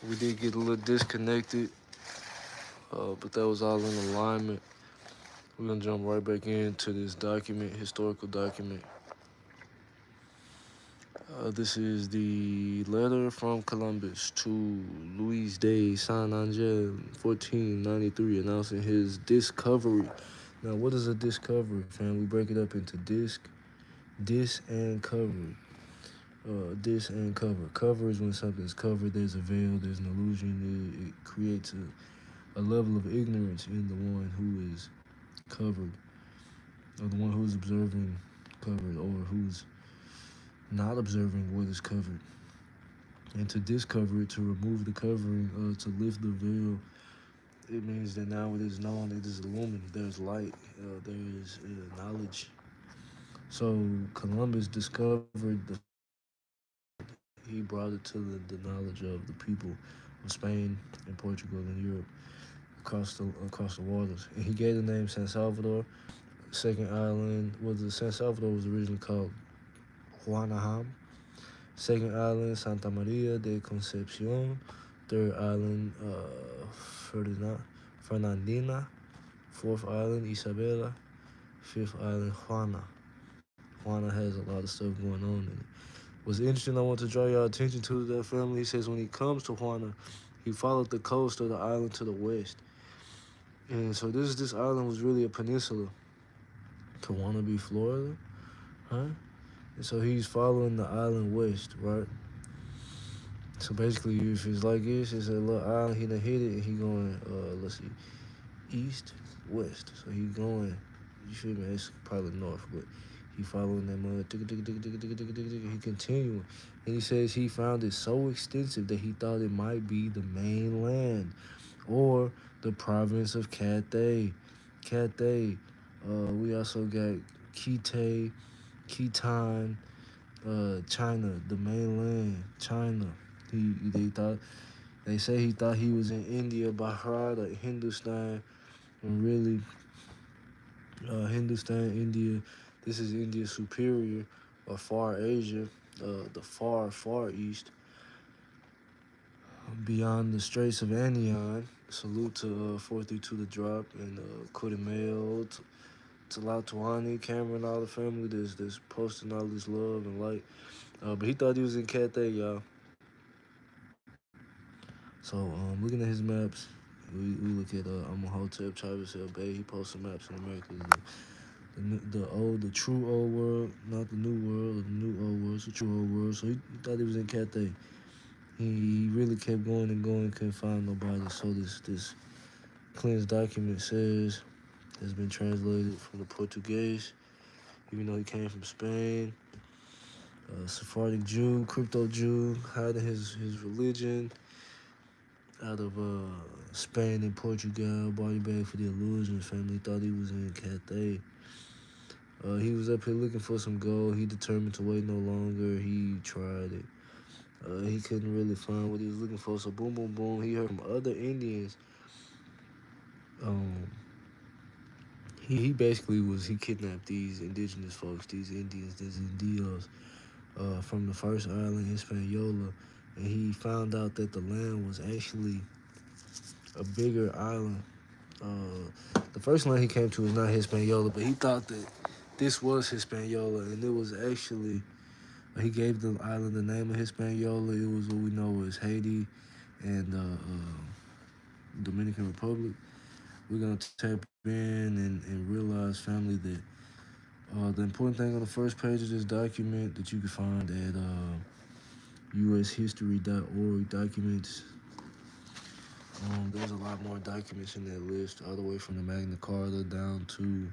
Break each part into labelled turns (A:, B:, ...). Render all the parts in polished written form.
A: We did get a little disconnected, but that was all in alignment. We're gonna jump right back into this document, historical document. This is the letter from Columbus to Luis de San Angel, 1493, announcing his discovery. Now, what is a discovery, fam? We break it up into dis, and cover. Dis and cover. Cover is when something's covered. There's a veil. There's an illusion. It creates a level of ignorance in the one who is covered, or the one who's observing covered, or who's not observing what is covered. And to discover it, to remove the covering, to lift the veil, it means that now it is known, it is illumined, there's light, there is knowledge. So Columbus discovered the he brought it to the knowledge of the people of Spain and Portugal and Europe across the waters. And he gave the name San Salvador. Second island was the San Salvador was originally called Juanaham. Second island, Santa Maria de Concepcion. Third island, Fernandina. Fourth island, Isabela. Fifth island, Juana. Juana has a lot of stuff going on in it. What's interesting, I want to draw your attention to that family. He says when he comes to Juana, he followed the coast of the island to the west. And so this island was really a peninsula. Could Juana be Florida? Huh? And so he's following the island west, right? So basically, if it's like this, it's a little island. He done hit it, and he going, let's see, east, west. So he going, you feel me? It's probably north, but he following that mud. He continuing, and he says he found it so extensive that he thought it might be the mainland, or the province of Cathay. Cathay. We also got Kitay, Khitan, China, the mainland, China. They say he thought he was in India, Bharat, or Hindustan, and really, Hindustan, India. This is India Superior, or Far Asia, the far east, beyond the Straits of Anion. Salute to 432 The Drop and Kudimeo, to Latuani, Cameron, all the family that's posting all this love and light. But he thought he was in Cathay, y'all. So looking at his maps, we look at Amenhotep, Travis L. Bay. He posts some maps in America. The true old world, not the new world, or the new old world. It's the true old world. So he thought he was in Cathay. He really kept going and going, couldn't find nobody. So this cleansed document says has been translated from the Portuguese, even though he came from Spain. Sephardic Jew, crypto Jew, hiding his religion out of Spain and Portugal, body bag for the Illusion family. Thought he was in Cathay. He was up here looking for some gold. He determined to wait no longer. He tried it. He couldn't really find what he was looking for. So boom, boom, boom. He heard from other Indians. He basically he kidnapped these indigenous folks, these Indians, these Indios, from the first island, Hispaniola, and he found out that the land was actually a bigger island. The first land he came to was not Hispaniola, but he thought that this was Hispaniola, and it was actually, he gave the island the name of Hispaniola. It was what we know as Haiti and Dominican Republic. We're going to tap in and realize, family, that the important thing on the first page of this document that you can find at ushistory.org documents. There's a lot more documents in that list, all the way from the Magna Carta down to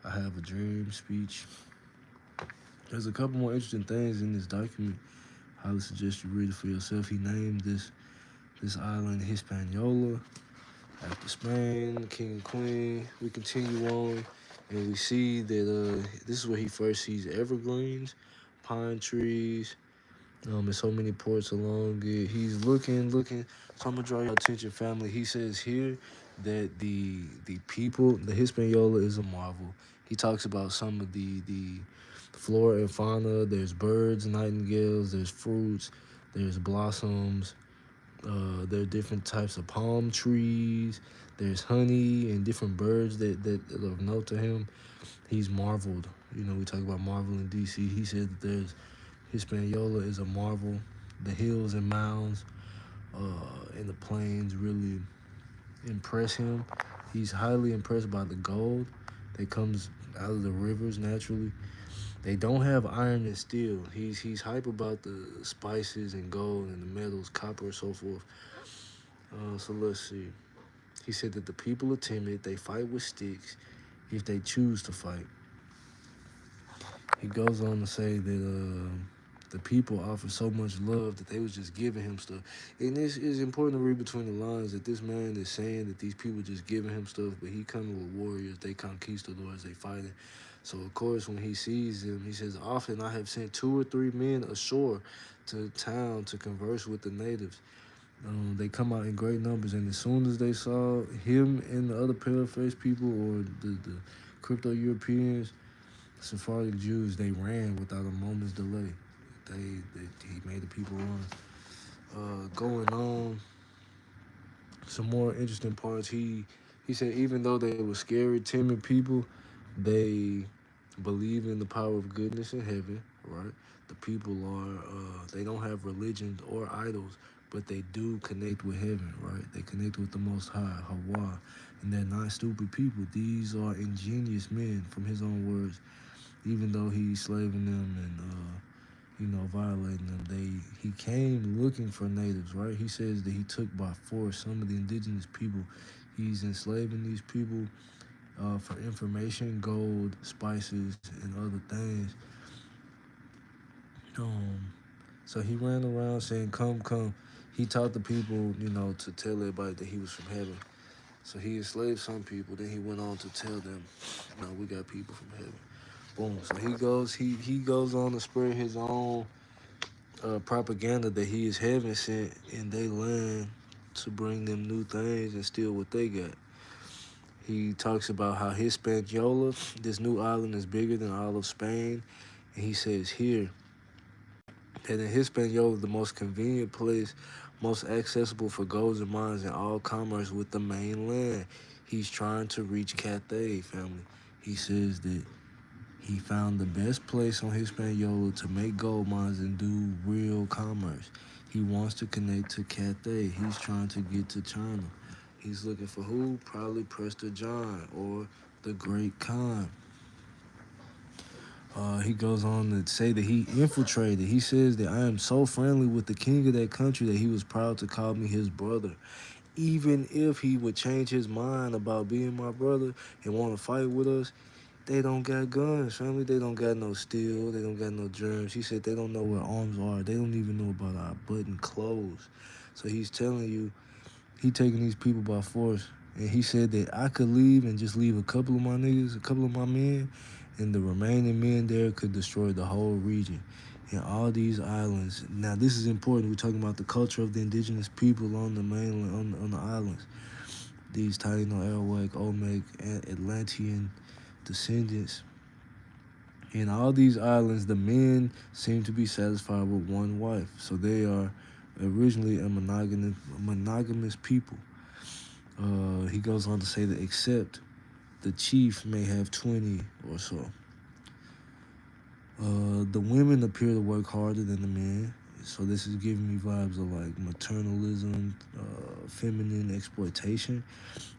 A: I Have a Dream speech. There's a couple more interesting things in this document. I highly suggest you read it for yourself. He named this island Hispaniola after Spain, king and queen. We continue on, and we see that this is where he first sees evergreens, pine trees, and so many ports along it. He's looking. So I'm gonna draw your attention, family. He says here that the people, the Hispaniola is a marvel. He talks about some of the flora and fauna. There's birds, nightingales, there's fruits, there's blossoms, There are different types of palm trees. There's honey and different birds that are of note to him. He's marveled. We talk about Marvel in DC. He said that there's Hispaniola is a marvel. The hills and mounds and the plains really impress him. He's highly impressed by the gold that comes out of the rivers naturally. They don't have iron and steel. He's hype about the spices and gold and the metals, copper, and so forth. So let's see. He said that the people are timid. They fight with sticks if they choose to fight. He goes on to say that the people offer so much love that they was just giving him stuff. And this is important to read between the lines that this man is saying that these people just giving him stuff, but he coming with warriors, they conquistadors, they fighting. So of course when he sees them, he says, often I have sent 2 or 3 men ashore to town to converse with the natives. They come out in great numbers, and as soon as they saw him and the other pale-faced people or the crypto-Europeans, Sephardic Jews, they ran without a moment's delay. He made the people run. Going on, some more interesting parts. He said even though they were scary, timid people, they believe in the power of goodness in heaven. Right? The people are they don't have religions or idols, but they do connect with heaven. Right? They connect with the Most High, Hawa, and they're not stupid people. These are ingenious men, from his own words. Even though he's slaving them and violating them, he came looking for natives, right? He says that he took by force some of the indigenous people. He's enslaving these people for information, gold, spices, and other things. So he ran around saying, "Come, come." He taught the people, to tell everybody that he was from heaven. So he enslaved some people. Then he went on to tell them, "No, we got people from heaven." Boom. So he goes on to spread his own propaganda that he is heaven sent, and they land to bring them new things and steal what they got. He talks about how Hispaniola, this new island, is bigger than all of Spain, and he says here that in Hispaniola, the most convenient place, most accessible for golds and mines and all commerce with the mainland. He's trying to reach Cathay, family. He says that he found the best place on Hispaniola to make gold mines and do real commerce. He wants to connect to Cathay. He's trying to get to China. He's looking for who? Probably Prester John or the Great Khan. He goes on to say that he infiltrated. He says that I am so friendly with the king of that country that he was proud to call me his brother. Even if he would change his mind about being my brother and want to fight with us, they don't got guns, family. They don't got no steel. They don't got no germs. He said they don't know where arms are. They don't even know about our button clothes. So he's telling you, he taking these people by force. And he said that I could leave and just leave a couple of my niggas, a couple of my men, and the remaining men there could destroy the whole region. And all these islands. Now, this is important. We're talking about the culture of the indigenous people on the mainland, on the islands. These Taino, Arawak, Olmec, Atlantean descendants. In all these islands, the men seem to be satisfied with one wife. So they are originally a monogamous people. He goes on to say that except the chief may have 20 or so. The women appear to work harder than the men. So this is giving me vibes of like maternalism, feminine exploitation.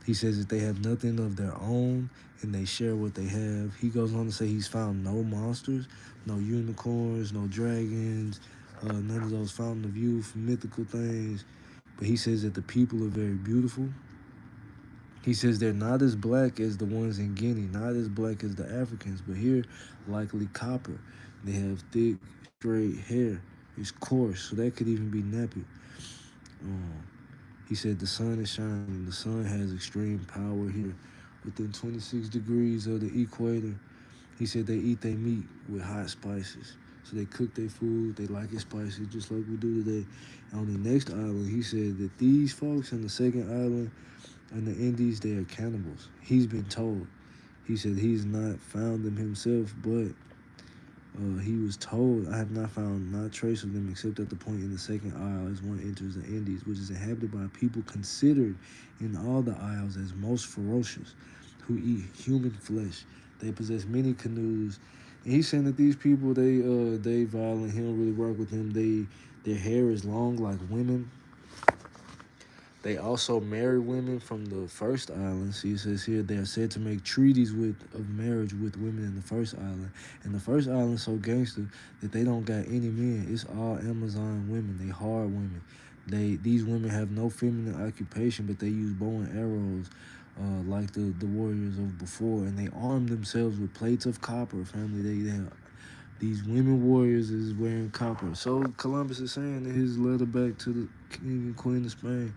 A: He says that they have nothing of their own and they share what they have. He goes on to say he's found no monsters, no unicorns, no dragons, none of those fountain of youth, mythical things. But he says that the people are very beautiful. He says they're not as black as the ones in Guinea, not as black as the Africans, but here, likely copper. They have thick, straight hair. It's coarse, so that could even be nappy. He said the sun is shining. The sun has extreme power here. Within 26 degrees of the equator, he said they eat their meat with hot spices. So they cook their food, they like it spicy, just like we do today. And on the next island, he said that these folks in the second island in the Indies, they are cannibals. He's been told. He said he's not found them himself, but He was told, I have not found not trace of them except at the point in the second isle as one enters the Indies, which is inhabited by people considered in all the isles as most ferocious, who eat human flesh. They possess many canoes. And he's saying that these people, they violent. He don't really work with them. Their hair is long like women. They also marry women from the first island. See, it says here they are said to make treaties of marriage with women in the first island. And the first island so gangster that they don't got any men. It's all Amazon women. They hard women. These women have no feminine occupation, but they use bow and arrows, like the warriors of before, and they arm themselves with plates of copper. Family, they have these women warriors is wearing copper. So Columbus is saying in his letter back to the king and queen of Spain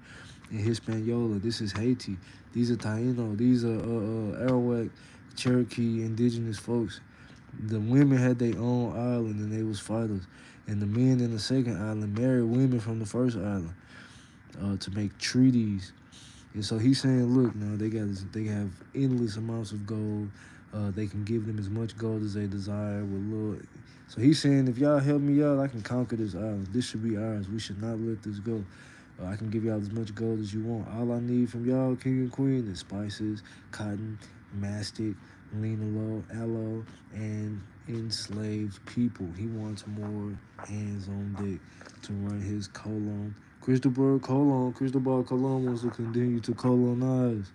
A: in Hispaniola, this is Haiti. These are Taino. These are Arawak, Cherokee, indigenous folks. The women had their own island and they was fighters. And the men in the second island married women from the first island to make treaties. And so he's saying, look, now they have endless amounts of gold. They can give them as much gold as they desire with little. So he's saying, if y'all help me out, I can conquer this island. This should be ours. We should not let this go. I can give y'all as much gold as you want. All I need from y'all, king and queen, is spices, cotton, mastic, linalool, aloe, and enslaved people. He wants more hands on deck to run his colon. Cristobal Colon wants to continue to colonize.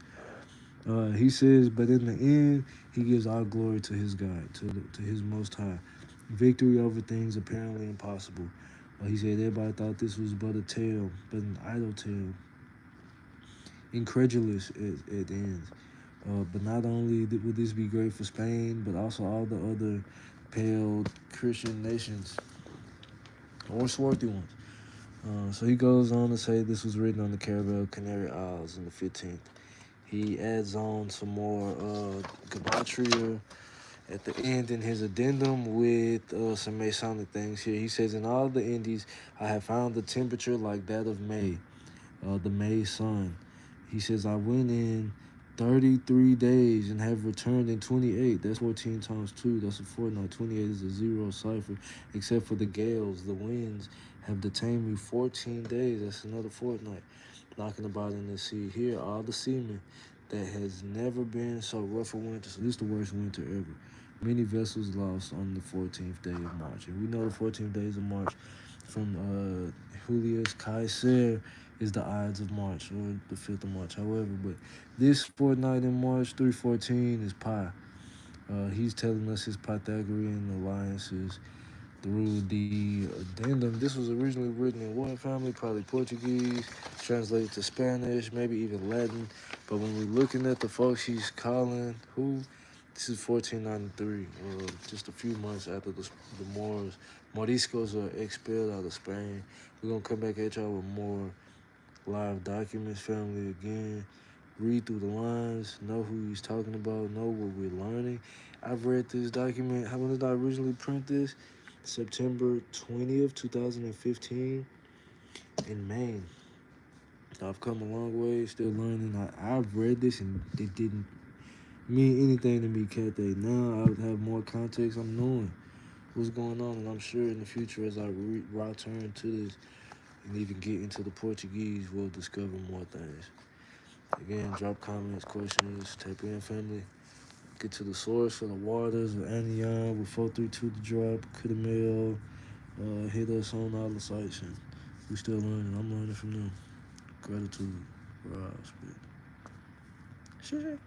A: He says, but in the end, he gives all glory to his God, to his Most High. Victory over things apparently impossible. He said everybody thought this was but a tale, but an idle tale. Incredulous it ends. But not only would this be great for Spain, but also all the other pale Christian nations or swarthy ones. So he goes on to say this was written on the Caribbean Canary Isles in the 15th. He adds on some more gematria at the end in his addendum with some Masonic things here. He says, in all the Indies, I have found the temperature like that of May, the May sun. He says, I went in 33 days and have returned in 28. That's 14 times 2. That's a fortnight. 28 is a zero cipher, except for the gales. The winds have detained me 14 days. That's another fortnight. Knocking about in the sea. Here, all the seamen that has never been so rough a winter. So this is the worst winter ever. Many vessels lost on the 14th day of March. And we know the 14th days of March from Julius Caesar is the Ides of March, or the 5th of March. However, but this fortnight in March, 314, is Pi. He's telling us his Pythagorean alliances through the addendum. This was originally written in what family? Probably Portuguese, translated to Spanish, maybe even Latin. But when we're looking at the folks he's calling, this is 1493, just a few months after the Moriscos are expelled out of Spain. We're going to come back at y'all with more live documents, family, again. Read through the lines, know who he's talking about, know what we're learning. I've read this document. When did I originally print this? September 20th, 2015 in Maine. I've come a long way, still learning. I've read this and it didn't mean anything to me, Cathay. Now I would have more context. I'm knowing what's going on, and I'm sure in the future as I return to this and even get into the Portuguese, we'll discover more things. Again, drop comments, questions, type in family. Get to the source for the waters of Anion with 432 to drop. Could have mail. Hit us on all the sites, and we still learning. I'm learning from them. Gratitude. Right, spit. Shit.